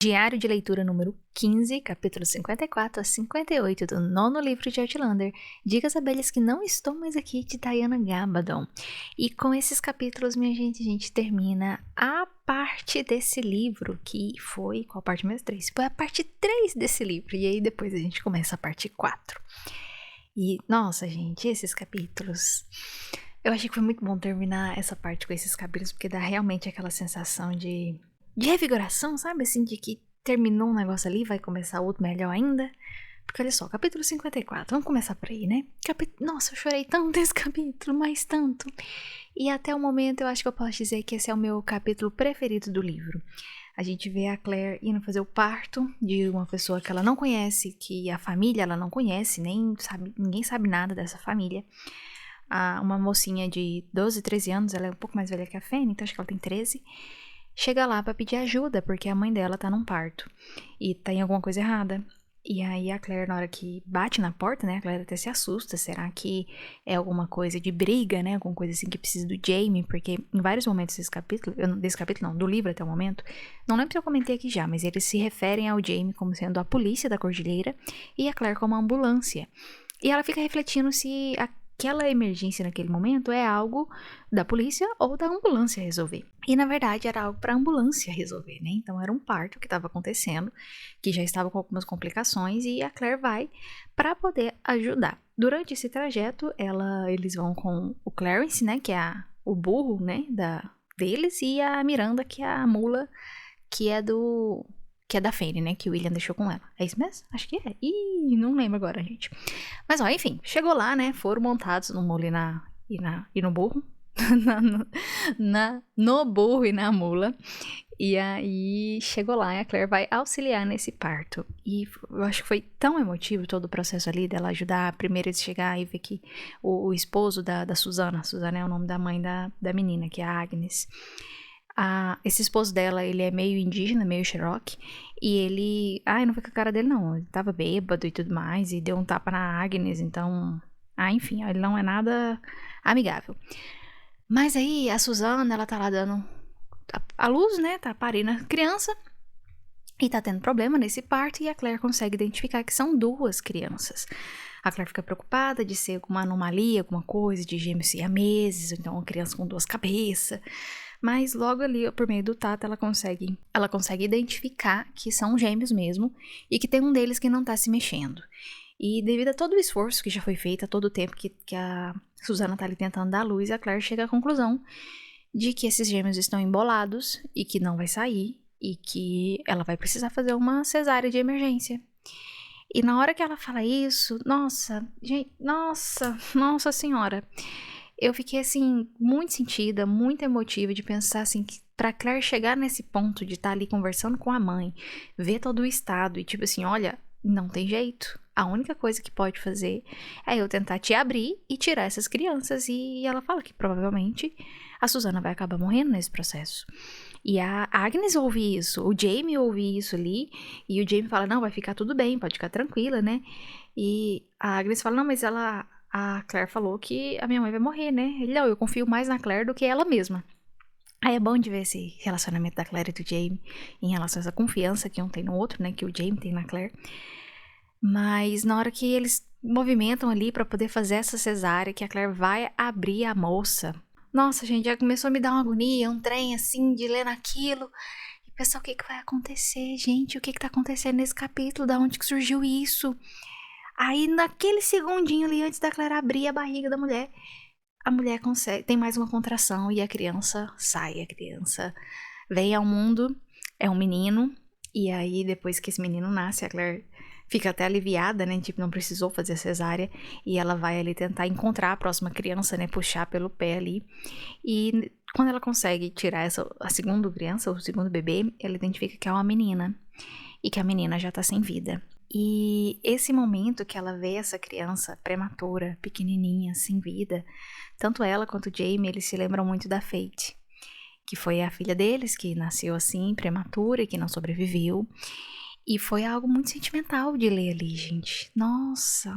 Diário de leitura número 15, capítulo 54 a 58 do nono livro de Outlander, Dicas Abelhas que não estão mais aqui, de Diana Gabaldon. E com esses capítulos, minha gente, a gente termina a parte desse livro, que foi, qual parte mesmo? 3? Foi a parte 3 desse livro, e aí depois a gente começa a parte 4. E, nossa, gente, esses capítulos... Eu achei que foi muito bom terminar essa parte com esses capítulos, porque dá realmente aquela sensação de revigoração, sabe? Assim, de que terminou um negócio ali, vai começar outro melhor ainda. Porque olha só, capítulo 54, vamos começar por aí, né? Nossa, eu chorei tanto nesse capítulo, mas tanto. E até o momento eu acho que eu posso dizer que esse é o meu capítulo preferido do livro. A gente vê a Claire indo fazer o parto de uma pessoa que ela não conhece, que a família ela não conhece, nem sabe, ninguém sabe nada dessa família. Uma mocinha de 12, 13 anos, ela é um pouco mais velha que a Fanny, então acho que ela tem 13. Chega lá pra pedir ajuda, porque a mãe dela tá num parto e tem alguma coisa errada. E aí a Claire, na hora que bate na porta, né, a Claire até se assusta. Será que é alguma coisa de briga, né, alguma coisa assim que precisa do Jamie? Porque em vários momentos desse capítulo não, do livro até o momento, não lembro se eu comentei aqui já, mas eles se referem ao Jamie como sendo a polícia da Cordilheira e a Claire como a ambulância. E ela fica refletindo se aquela emergência naquele momento é algo da polícia ou da ambulância resolver. E na verdade era algo para a ambulância resolver, né? Então era um parto que estava acontecendo, que já estava com algumas complicações e a Claire vai para poder ajudar. Durante esse trajeto, eles vão com o Clarence, né, que é o burro, né, deles, e a Miranda, que é a mula, que é da Fanny, né, que o William deixou com ela. É isso mesmo? Acho que é. Ih, não lembro agora, gente. Mas, ó, enfim, chegou lá, né, foram montados no mula e no burro. No burro e na mula. E aí, chegou lá e a Claire vai auxiliar nesse parto. E eu acho que foi tão emotivo todo o processo ali dela ajudar. Primeiro eles chegar e ver que o esposo da Susana é o nome da mãe da menina, que é a Agnes. Esse esposo dela, ele é meio indígena, meio Cherokee, e ele... eu não vi com a cara dele, não. Ele tava bêbado e tudo mais, e deu um tapa na Agnes, então... enfim, ele não é nada amigável. Mas aí, a Susana, ela tá lá dando a luz, né? Tá parindo a criança, e tá tendo problema nesse parto, e a Claire consegue identificar que são duas crianças. A Claire fica preocupada de ser alguma anomalia, alguma coisa, de gêmeos siameses, ou então uma criança com duas cabeças... Mas logo ali, por meio do tato, ela consegue identificar que são gêmeos mesmo e que tem um deles que não tá se mexendo. E devido a todo o esforço que já foi feito, a todo o tempo que a Susana tá ali tentando dar luz, a Claire chega à conclusão de que esses gêmeos estão embolados e que não vai sair e que ela vai precisar fazer uma cesárea de emergência. E na hora que ela fala isso, nossa, gente, nossa senhora... Eu fiquei, assim, muito sentida, muito emotiva de pensar, assim, que pra Claire chegar nesse ponto de estar ali conversando com a mãe, ver todo o estado e tipo assim, olha, não tem jeito. A única coisa que pode fazer é eu tentar te abrir e tirar essas crianças. E ela fala que provavelmente a Susana vai acabar morrendo nesse processo. E a Agnes ouve isso, o Jamie ouve isso ali, e o Jamie fala, não, vai ficar tudo bem, pode ficar tranquila, né? E a Agnes fala, não, mas a Claire falou que a minha mãe vai morrer, né? Ele, não, eu confio mais na Claire do que ela mesma. Aí é bom de ver esse relacionamento da Claire e do Jamie em relação a essa confiança que um tem no outro, né? Que o Jamie tem na Claire. Mas na hora que eles movimentam ali pra poder fazer essa cesárea, que a Claire vai abrir a moça. Nossa, gente, já começou a me dar uma agonia, um trem assim, de ler naquilo. E pensar o que vai acontecer, gente, o que tá acontecendo nesse capítulo, da onde que surgiu isso? Aí, naquele segundinho ali, antes da Claire abrir a barriga da mulher, a mulher tem mais uma contração e a criança sai. A criança vem ao mundo, é um menino, e aí depois que esse menino nasce, a Claire fica até aliviada, né, tipo, não precisou fazer a cesárea, e ela vai ali tentar encontrar a próxima criança, né, puxar pelo pé ali, e quando ela consegue tirar a segunda criança, o segundo bebê, ela identifica que é uma menina, e que a menina já tá sem vida. E esse momento que ela vê essa criança prematura, pequenininha, sem vida, tanto ela quanto o Jamie, eles se lembram muito da Fate, que foi a filha deles, que nasceu assim, prematura e que não sobreviveu. E foi algo muito sentimental de ler ali, gente. Nossa,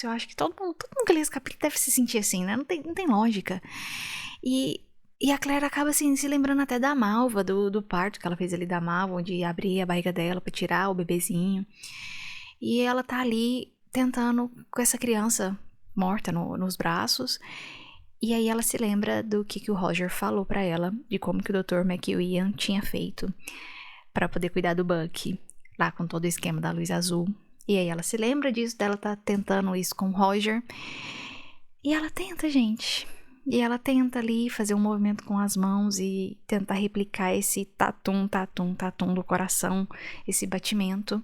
eu acho que todo mundo que lê esse capítulo deve se sentir assim, né? Não tem lógica. E E a Claire acaba assim, se lembrando até da Malva, do parto que ela fez ali da Malva, onde abria a barriga dela pra tirar o bebezinho. E ela tá ali tentando com essa criança morta nos braços. E aí ela se lembra do que o Roger falou pra ela, de como que o Dr. McWilliam tinha feito pra poder cuidar do Bucky, lá com todo o esquema da luz azul. E aí ela se lembra disso, dela tá tentando isso com o Roger. E ela tenta, gente. E ela tenta ali fazer um movimento com as mãos e tentar replicar esse tatum, tatum, tatum do coração, esse batimento.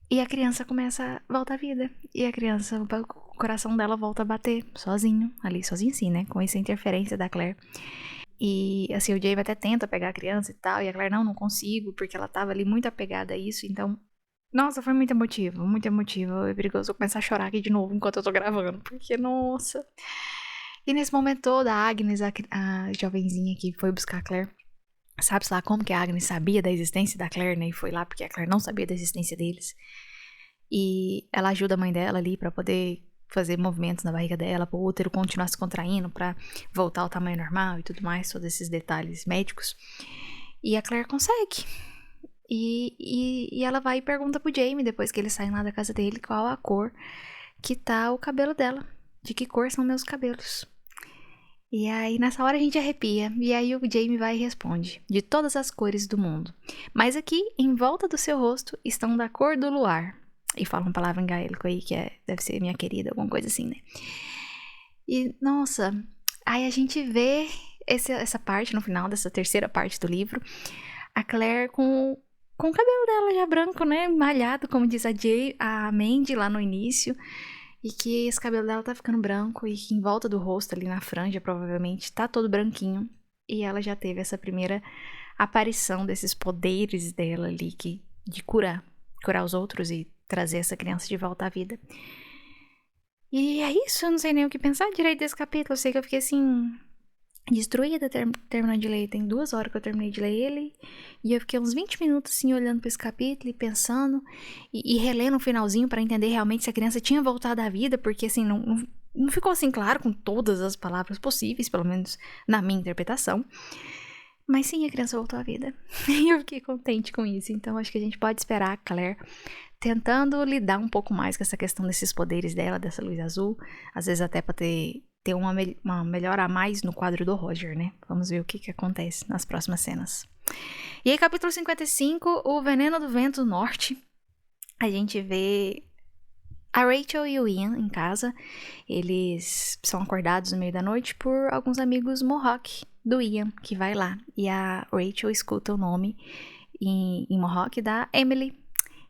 E a criança começa a voltar à vida. E a criança, o coração dela volta a bater sozinho, ali sozinho sim, né? Com essa interferência da Claire. E assim, o Jamie até tenta pegar a criança e tal, e a Claire, não consigo, porque ela tava ali muito apegada a isso, então... Nossa, foi muito emotivo, muito emotivo. É perigoso eu começar a chorar aqui de novo enquanto eu tô gravando, porque, nossa... E nesse momento todo, a Agnes, a jovenzinha que foi buscar a Claire, sabe-se lá como que a Agnes sabia da existência da Claire, né? E foi lá porque a Claire não sabia da existência deles. E ela ajuda a mãe dela ali pra poder fazer movimentos na barriga dela, pro útero continuar se contraindo pra voltar ao tamanho normal e tudo mais, todos esses detalhes médicos. E a Claire consegue. E ela vai e pergunta pro Jamie, depois que eles saem lá da casa dele, qual a cor que tá o cabelo dela. De que cor são meus cabelos? E aí, nessa hora a gente arrepia. E aí o Jamie vai e responde: de todas as cores do mundo. Mas aqui, em volta do seu rosto, estão da cor do luar. E fala uma palavra em gaélico aí, que deve ser minha querida, alguma coisa assim, né? E, nossa, aí a gente vê essa parte, no final dessa terceira parte do livro, a Claire com o cabelo dela já branco, né? Malhado, como diz a Mandy lá no início. E que esse cabelo dela tá ficando branco e que em volta do rosto, ali na franja, provavelmente, tá todo branquinho. E ela já teve essa primeira aparição desses poderes dela ali, de curar os outros e trazer essa criança de volta à vida. E é isso, eu não sei nem o que pensar direito desse capítulo. Eu sei que eu fiquei assim... destruída terminando de ler. Tem 2 horas que eu terminei de ler ele. E eu fiquei uns 20 minutos assim olhando pra esse capítulo e pensando. E relendo o finalzinho pra entender realmente se a criança tinha voltado à vida. Porque assim, não ficou assim claro com todas as palavras possíveis. Pelo menos na minha interpretação. Mas sim, a criança voltou à vida. E eu fiquei contente com isso. Então acho que a gente pode esperar a Claire tentando lidar um pouco mais com essa questão desses poderes dela, dessa luz azul. Às vezes até pra ter uma melhora a mais no quadro do Roger, né? Vamos ver o que acontece nas próximas cenas. E aí, capítulo 55, O Veneno do Vento Norte. A gente vê a Rachel e o Ian em casa. Eles são acordados no meio da noite por alguns amigos Mohawk do Ian, que vai lá. E a Rachel escuta o nome em Mohawk da Emily.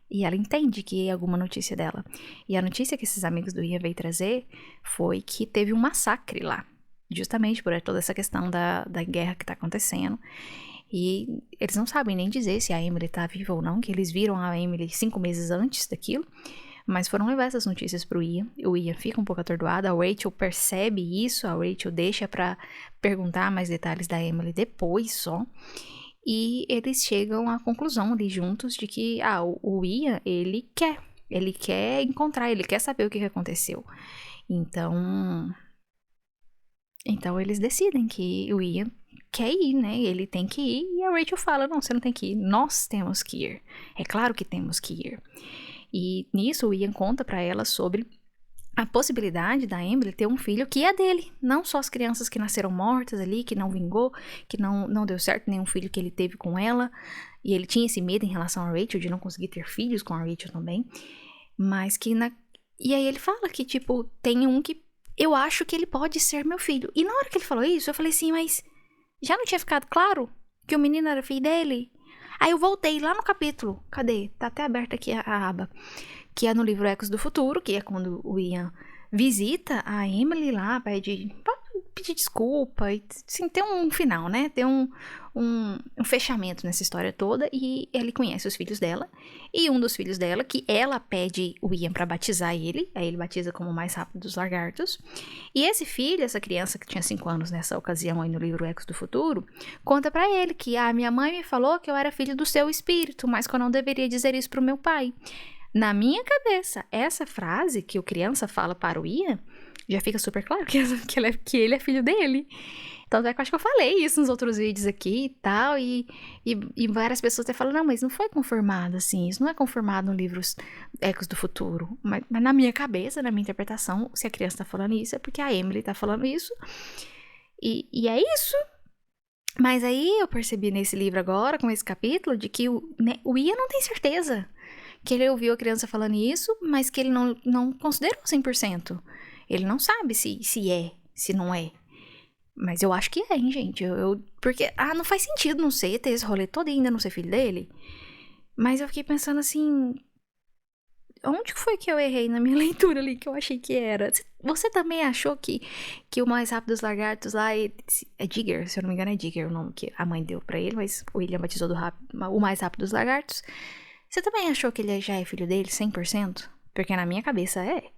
E ela entende que é alguma notícia dela. E a notícia que esses amigos do Ian veio trazer foi que teve um massacre lá. Justamente por toda essa questão da guerra que tá acontecendo. E eles não sabem nem dizer se a Emily tá viva ou não, que eles viram a Emily 5 meses antes daquilo. Mas foram levar essas notícias pro Ian. O Ian fica um pouco atordoado. A Rachel percebe isso. A Rachel deixa pra perguntar mais detalhes da Emily depois só. E eles chegam à conclusão ali juntos de que o Ian, ele quer encontrar, ele quer saber o que aconteceu. Então eles decidem que o Ian quer ir, né? Ele tem que ir. E a Rachel fala, não, você não tem que ir, nós temos que ir. É claro que temos que ir. E nisso o Ian conta pra ela sobre a possibilidade da Emily ter um filho que é dele. Não só as crianças que nasceram mortas ali, que não vingou, que não deu certo nenhum filho que ele teve com ela. E ele tinha esse medo em relação a Rachel, de não conseguir ter filhos com a Rachel também. Mas que E aí ele fala que, tipo, tem um que eu acho que ele pode ser meu filho. E na hora que ele falou isso, eu falei assim, mas já não tinha ficado claro que o menino era filho dele? Aí eu voltei lá no capítulo. Cadê? Tá até aberta aqui a aba. Que é no livro Ecos do Futuro, que é quando o Ian visita a Emily lá, pede desculpa, e assim, tem um final, né? Tem um fechamento nessa história toda, e ele conhece os filhos dela, e um dos filhos dela, que ela pede o Ian pra batizar ele, aí ele batiza como o mais rápido dos lagartos, e esse filho, essa criança que tinha 5 anos nessa ocasião aí no livro Ecos do Futuro, conta pra ele que minha mãe me falou que eu era filho do seu espírito, mas que eu não deveria dizer isso pro meu pai. Na minha cabeça, essa frase que o criança fala para o Ian, já fica super claro que ele é filho dele. Tanto é que eu acho que eu falei isso nos outros vídeos aqui e tal, e várias pessoas até falam, não, mas não foi confirmado, assim, isso não é confirmado no livro Ecos do Futuro. Mas na minha cabeça, na minha interpretação, se a criança tá falando isso, é porque a Emily tá falando isso, e é isso. Mas aí eu percebi nesse livro agora, com esse capítulo, de que o Ian não tem certeza que ele ouviu a criança falando isso, mas que ele não considerou 100%. Ele não sabe se é, se não é. Mas eu acho que é, hein, gente. Porque, não faz sentido não ser, ter esse rolê todo e ainda não ser filho dele. Mas eu fiquei pensando assim, onde foi que eu errei na minha leitura ali, que eu achei que era? Você também achou que o mais rápido dos lagartos lá é Digger? Se eu não me engano é Digger o nome que a mãe deu pra ele, mas o William batizou o mais rápido dos lagartos. Você também achou que ele já é filho dele, 100%? Porque na minha cabeça é.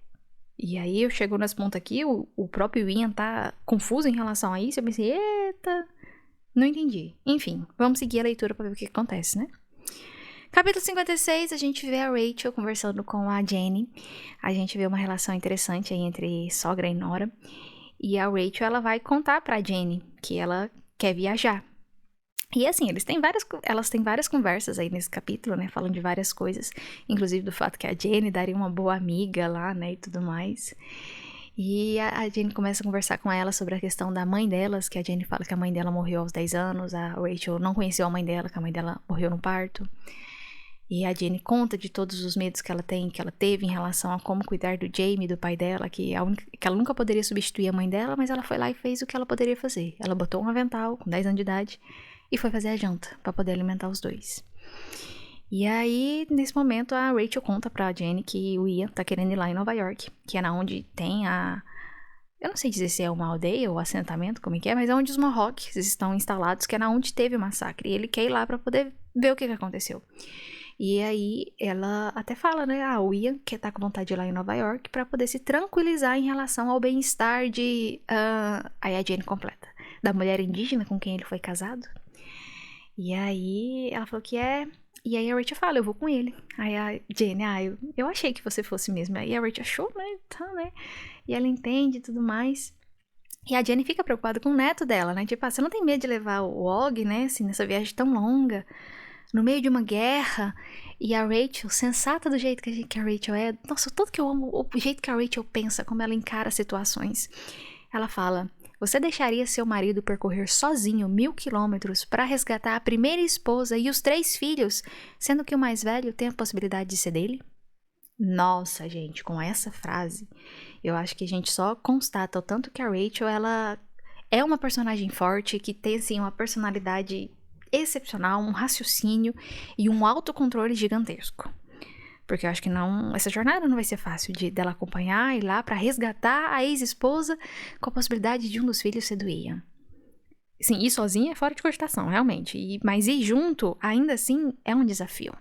E aí eu chego nesse ponto aqui, o próprio Ian tá confuso em relação a isso. Eu pensei, eita, não entendi. Enfim, vamos seguir a leitura pra ver o que acontece, né? Capítulo 56, a gente vê a Rachel conversando com a Jenny. A gente vê uma relação interessante aí entre sogra e nora. E a Rachel, ela vai contar pra Jenny que ela quer viajar. E assim, elas têm várias conversas aí nesse capítulo, né, falando de várias coisas, inclusive do fato que a Jenny daria uma boa amiga lá, né, e tudo mais. E a Jenny começa a conversar com ela sobre a questão da mãe delas, que a Jenny fala que a mãe dela morreu aos 10 anos, a Rachel não conheceu a mãe dela, que a mãe dela morreu no parto. E a Jenny conta de todos os medos que ela teve em relação a como cuidar do Jamie, do pai dela, que ela nunca poderia substituir a mãe dela, mas ela foi lá e fez o que ela poderia fazer. Ela botou um avental com 10 anos de idade e foi fazer a janta para poder alimentar os dois. E aí, nesse momento, a Rachel conta pra Jenny que o Ian tá querendo ir lá em Nova York, que é na onde tem eu não sei dizer se é uma aldeia ou assentamento, como é que é, mas é onde os Mohawks estão instalados, que é na onde teve o massacre. E ele quer ir lá pra poder ver o que aconteceu. E aí, ela até fala, né, o Ian quer tá com vontade de ir lá em Nova York pra poder se tranquilizar em relação ao bem-estar de... aí a Jenny completa. Da mulher indígena com quem ele foi casado. E aí, ela falou que é... E aí a Rachel fala, eu vou com ele. Aí a Jenny, eu achei que você fosse mesmo. Aí a Rachel achou, né, tá, né. E ela entende e tudo mais. E a Jenny fica preocupada com o neto dela, né, tipo, você não tem medo de levar o Og, né, assim, nessa viagem tão longa, no meio de uma guerra. E a Rachel, sensata do jeito que a Rachel é, nossa, tanto que eu amo o jeito que a Rachel pensa, como ela encara situações. Ela fala, você deixaria seu marido percorrer sozinho 1000 quilômetros para resgatar a primeira esposa e os 3 filhos, sendo que o mais velho tem a possibilidade de ser dele? Nossa, gente, com essa frase, eu acho que a gente só constata o tanto que a Rachel, ela é uma personagem forte, que tem, assim, uma personalidade excepcional, um raciocínio e um autocontrole gigantesco. Porque eu acho que essa jornada não vai ser fácil dela acompanhar e ir lá pra resgatar a ex-esposa com a possibilidade de um dos filhos ser do Ian. Sim, ir sozinha é fora de cogitação, realmente. Mas ir junto, ainda assim, é um desafio.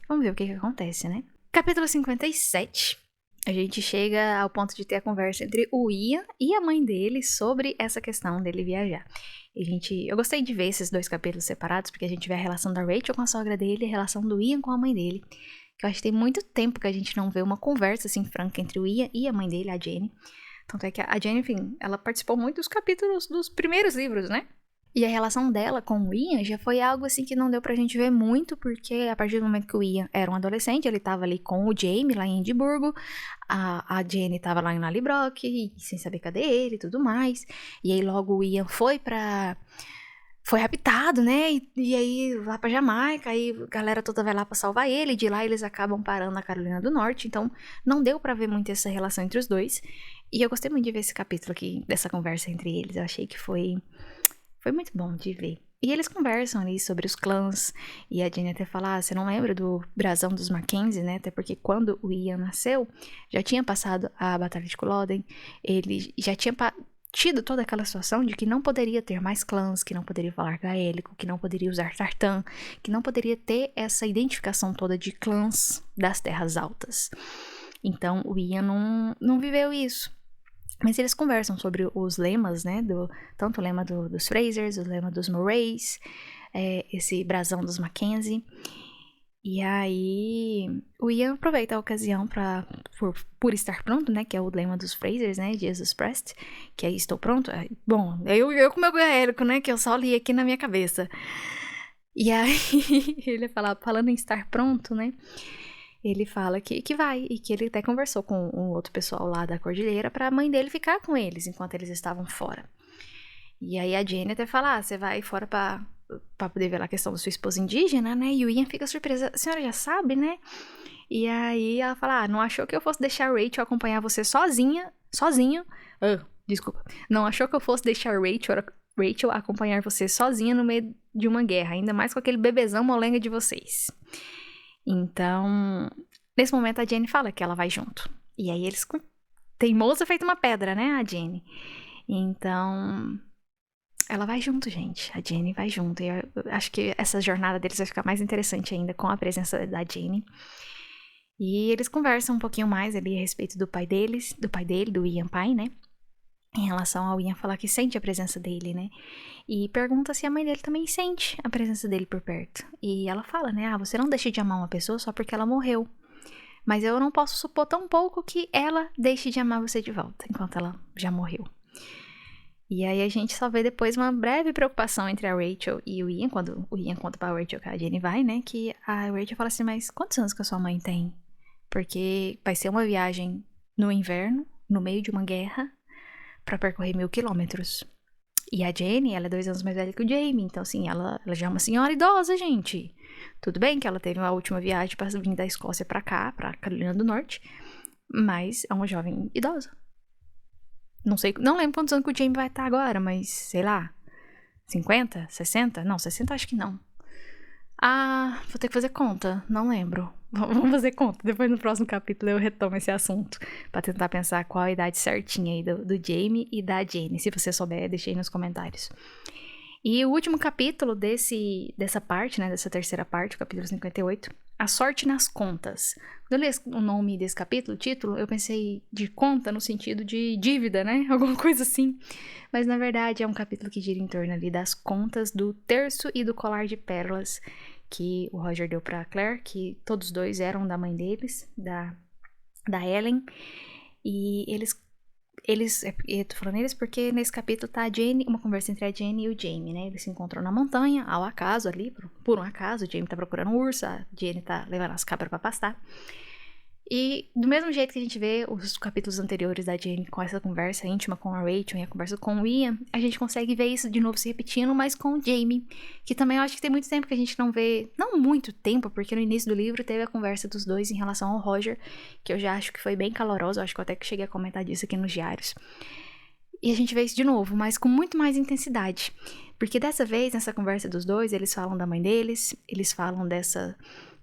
Vamos ver o que acontece, né? Capítulo 57. A gente chega ao ponto de ter a conversa entre o Ian e a mãe dele sobre essa questão dele viajar. Eu gostei de ver esses 2 capítulos separados, porque a gente vê a relação da Rachel com a sogra dele e a relação do Ian com a mãe dele. Que eu acho que tem muito tempo que a gente não vê uma conversa assim franca entre o Ian e a mãe dele, a Jenny. Tanto é que a Jenny, enfim, ela participou muito dos capítulos dos primeiros livros, né? E a relação dela com o Ian já foi algo assim que não deu pra gente ver muito, porque a partir do momento que o Ian era um adolescente, ele tava ali com o Jamie lá em Edimburgo, a Jenny tava lá em Lallybrook, sem saber cadê ele e tudo mais. E aí logo o Ian foi raptado, né, e aí lá pra Jamaica, aí a galera toda vai lá pra salvar ele, de lá eles acabam parando na Carolina do Norte, então não deu pra ver muito essa relação entre os dois. E eu gostei muito de ver esse capítulo aqui, dessa conversa entre eles, eu achei que foi muito bom de ver. E eles conversam ali sobre os clãs, e a Jenny até fala, você não lembra do brasão dos Mackenzie, né? Até porque quando o Ian nasceu, já tinha passado a Batalha de Culloden, ele já tinha tido toda aquela situação de que não poderia ter mais clãs, que não poderia falar gaélico, que não poderia usar tartan, que não poderia ter essa identificação toda de clãs das Terras Altas. Então o Ian não viveu isso. Mas eles conversam sobre os lemas, né, tanto o lema dos Frasers, o lema dos Murrays, esse brasão dos Mackenzie. E aí, o Ian aproveita a ocasião por estar pronto, né? Que é o lema dos Frasers, né? Jesus Pressed, que é estou pronto. Bom, eu com meu gaélico, né? Que eu só li aqui na minha cabeça. E aí, ele falando em estar pronto, né? Ele fala que vai, e que ele até conversou com um outro pessoal lá da Cordilheira pra mãe dele ficar com eles enquanto eles estavam fora. E aí a Jane até fala, você vai fora pra poder ver lá a questão da sua esposa indígena, né? E o Ian fica surpresa, a senhora já sabe, né? E aí ela fala, não achou que eu fosse deixar a Rachel acompanhar você sozinho? Desculpa. Não achou que eu fosse deixar a Rachel acompanhar você sozinha no meio de uma guerra, ainda mais com aquele bebezão molenga de vocês. Então, nesse momento a Jane fala que ela vai junto. E aí eles... Teimosa feito uma pedra, né, a Jane? Então... Ela vai junto, gente. A Jane vai junto. E eu acho que essa jornada deles vai ficar mais interessante ainda com a presença da Jane. E eles conversam um pouquinho mais ali a respeito do pai dele, do Ian pai, né? Em relação ao Ian falar que sente a presença dele, né? E pergunta se a mãe dele também sente a presença dele por perto. E ela fala, né? Você não deixa de amar uma pessoa só porque ela morreu. Mas eu não posso supor tão pouco que ela deixe de amar você de volta, enquanto ela já morreu. E aí a gente só vê depois uma breve preocupação entre a Rachel e o Ian, quando o Ian conta pra Rachel que a Jane vai, né? Que a Rachel fala assim, mas quantos anos que a sua mãe tem? Porque vai ser uma viagem no inverno, no meio de uma guerra, pra percorrer 1000 quilômetros. E a Jane, ela é 2 anos mais velha que o Jamie, então assim, ela já é uma senhora idosa, gente. Tudo bem que ela teve uma última viagem pra vir da Escócia pra cá, pra Carolina do Norte, mas é uma jovem idosa. Não lembro quantos anos que o Jamie vai estar agora, mas sei lá, 50? 60? Não, 60 acho que não. Ah, vou ter que fazer conta, não lembro. Vamos fazer conta, depois no próximo capítulo eu retomo esse assunto, pra tentar pensar qual a idade certinha aí do Jamie e da Jane. Se você souber, deixa aí nos comentários. E o último capítulo dessa parte, né, dessa terceira parte, o capítulo 58, A Sorte nas Contas. Quando eu li o nome desse capítulo, o título, eu pensei de conta no sentido de dívida, né? Alguma coisa assim. Mas na verdade é um capítulo que gira em torno ali das contas do terço e do colar de pérolas que o Roger deu pra Claire, que todos dois eram da mãe deles, da Ellen. E eu tô falando eles porque nesse capítulo tá uma conversa entre a Jane e o Jamie, né? Eles se encontram na montanha, ao acaso ali, por um acaso. O Jamie tá procurando um urso, a Jane tá levando as cabras pra pastar. E do mesmo jeito que a gente vê os capítulos anteriores da Jane com essa conversa íntima com a Rachel e a conversa com o Ian, a gente consegue ver isso de novo se repetindo, mas com o Jamie, que também eu acho que tem muito tempo que a gente não vê, não muito tempo, porque no início do livro teve a conversa dos dois em relação ao Roger, que eu já acho que foi bem calorosa, eu acho que eu até que cheguei a comentar disso aqui nos diários. E a gente vê isso de novo, mas com muito mais intensidade. Porque dessa vez, nessa conversa dos dois, eles falam da mãe deles, eles falam dessa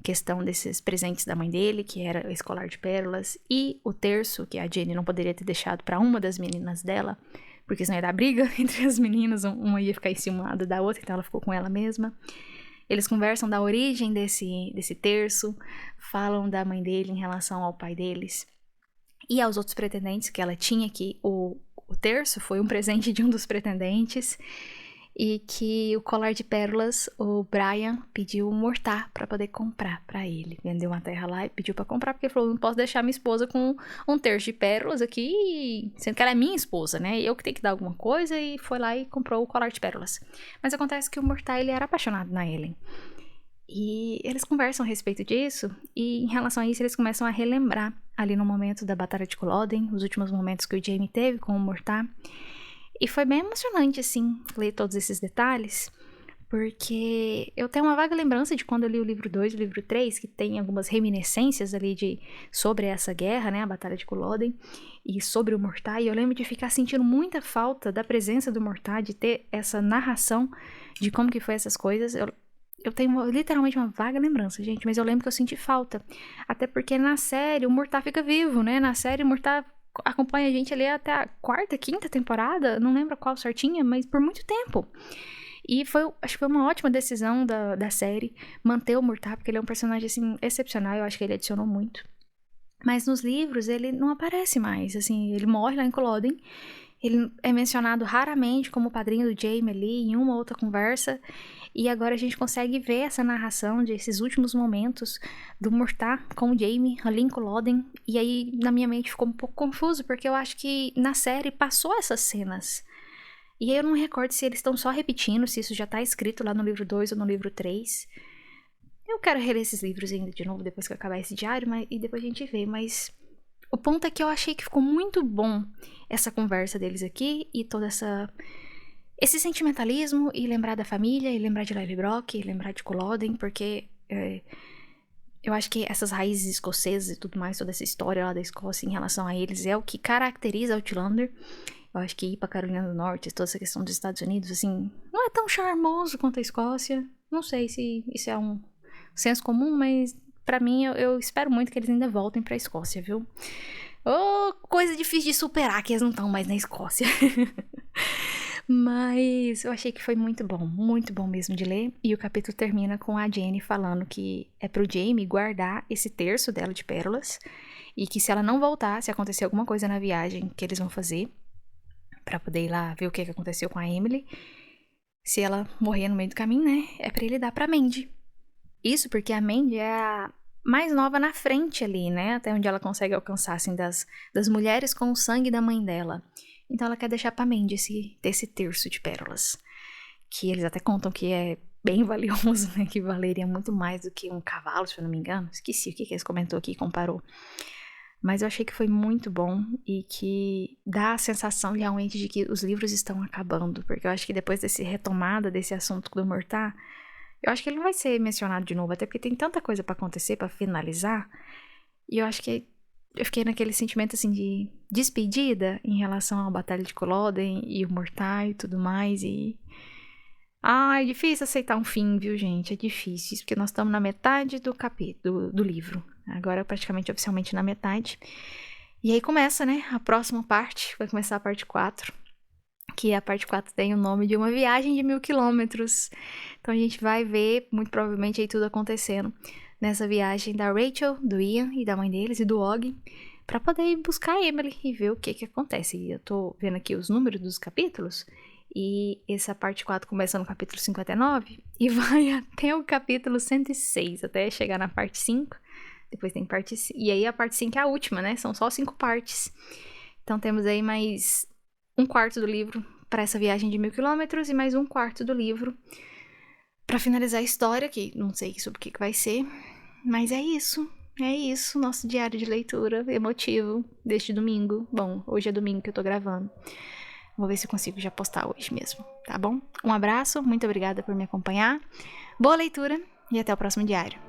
questão desses presentes da mãe dele, que era o escolar de pérolas, e o terço, que a Jane não poderia ter deixado para uma das meninas dela, porque senão ia dar briga entre as meninas, uma ia ficar enciumada da outra, então ela ficou com ela mesma. Eles conversam da origem desse terço, falam da mãe dele em relação ao pai deles, e aos outros pretendentes que ela tinha, que o terço foi um presente de um dos pretendentes, e que o colar de pérolas, o Brian pediu um mortar pra poder comprar pra ele. Vendeu uma terra lá e pediu pra comprar, porque ele falou, não posso deixar minha esposa com um terço de pérolas aqui, sendo que ela é minha esposa, né? Eu que tenho que dar alguma coisa, e foi lá e comprou o colar de pérolas. Mas acontece que o mortar, ele era apaixonado na Ellen. E eles conversam a respeito disso, e em relação a isso eles começam a relembrar ali no momento da Batalha de Culloden, os últimos momentos que o Jamie teve com o mortar. E foi bem emocionante, assim, ler todos esses detalhes, porque eu tenho uma vaga lembrança de quando eu li o livro 2 e o livro 3, que tem algumas reminiscências ali sobre essa guerra, né, a Batalha de Culloden, e sobre o mortar, e eu lembro de ficar sentindo muita falta da presença do mortar, de ter essa narração de como que foi essas coisas. Eu tenho literalmente uma vaga lembrança, gente, mas eu lembro que eu senti falta, até porque na série o mortar fica vivo, né, na série o mortar acompanha a gente ali até a 4ª, 5ª temporada, não lembro qual certinha, mas por muito tempo. E acho que foi uma ótima decisão da série manter o Murtagh, porque ele é um personagem, assim, excepcional, eu acho que ele adicionou muito. Mas nos livros ele não aparece mais, assim, ele morre lá em Culloden, Ele é mencionado raramente como o padrinho do Jaime ali, em uma ou outra conversa. E agora a gente consegue ver essa narração desses últimos momentos do Murtagh com o Jaime, ali em Culloden. E aí, na minha mente, ficou um pouco confuso, porque eu acho que na série passou essas cenas. E aí eu não me recordo se eles estão só repetindo, se isso já tá escrito lá no livro 2 ou no livro 3. Eu quero reler esses livros ainda de novo, depois que eu acabar esse diário, e depois a gente vê, mas... O ponto é que eu achei que ficou muito bom essa conversa deles aqui e todo esse sentimentalismo e lembrar da família, e lembrar de Lily Brock, e lembrar de Culloden, porque eu acho que essas raízes escocesas e tudo mais, toda essa história lá da Escócia em relação a eles é o que caracteriza Outlander. Eu acho que ir pra Carolina do Norte, toda essa questão dos Estados Unidos, assim, não é tão charmoso quanto a Escócia. Não sei se isso é um senso comum, mas pra mim eu espero muito que eles ainda voltem pra Escócia, viu? Oh, coisa difícil de superar que eles não estão mais na Escócia. Mas eu achei que foi muito bom mesmo de ler. E o capítulo termina com a Jenny falando que é pro Jaime guardar esse terço dela de pérolas. E que se ela não voltar, se acontecer alguma coisa na viagem que eles vão fazer, pra poder ir lá ver o que aconteceu com a Emily, se ela morrer no meio do caminho, né, é pra ele dar pra Mandy. Isso porque a Mandy é a mais nova na frente ali, né, até onde ela consegue alcançar, assim, das mulheres com o sangue da mãe dela. Então ela quer deixar pra Mandy esse terço de pérolas, que eles até contam que é bem valioso, né, que valeria muito mais do que um cavalo, se eu não me engano. Esqueci o que eles comentou aqui e comparou. Mas eu achei que foi muito bom e que dá a sensação realmente de que os livros estão acabando. Porque eu acho que depois desse retomada desse assunto do Murtagh, eu acho que ele não vai ser mencionado de novo. Até porque tem tanta coisa pra acontecer, pra finalizar. E eu acho que eu fiquei naquele sentimento assim de despedida em relação à Batalha de Culloden e o Murtagh e tudo mais. E... é difícil aceitar um fim, viu, gente? É difícil. Porque nós estamos na metade do capítulo, do livro. Agora praticamente oficialmente na metade. E aí começa, né, a próxima parte. Vai começar a parte 4. Que a parte 4 tem o nome de uma viagem de 1000 quilômetros. Então a gente vai ver, muito provavelmente, aí tudo acontecendo nessa viagem da Rachel, do Ian e da mãe deles e do Og, pra poder ir buscar a Emily e ver o que acontece. E eu tô vendo aqui os números dos capítulos. E essa parte 4 começa no capítulo 59 e vai até o capítulo 106, até chegar na parte 5. Depois tem parte... E aí a parte 5 é a última, né? São só 5 partes. Então temos aí mais um quarto do livro para essa viagem de 1000 quilômetros e mais um quarto do livro para finalizar a história, que não sei sobre o que vai ser. Mas é isso. Nosso diário de leitura emotivo deste domingo. Bom, hoje é domingo que eu tô gravando. Vou ver se eu consigo já postar hoje mesmo, tá bom? Um abraço, muito obrigada por me acompanhar. Boa leitura e até o próximo diário.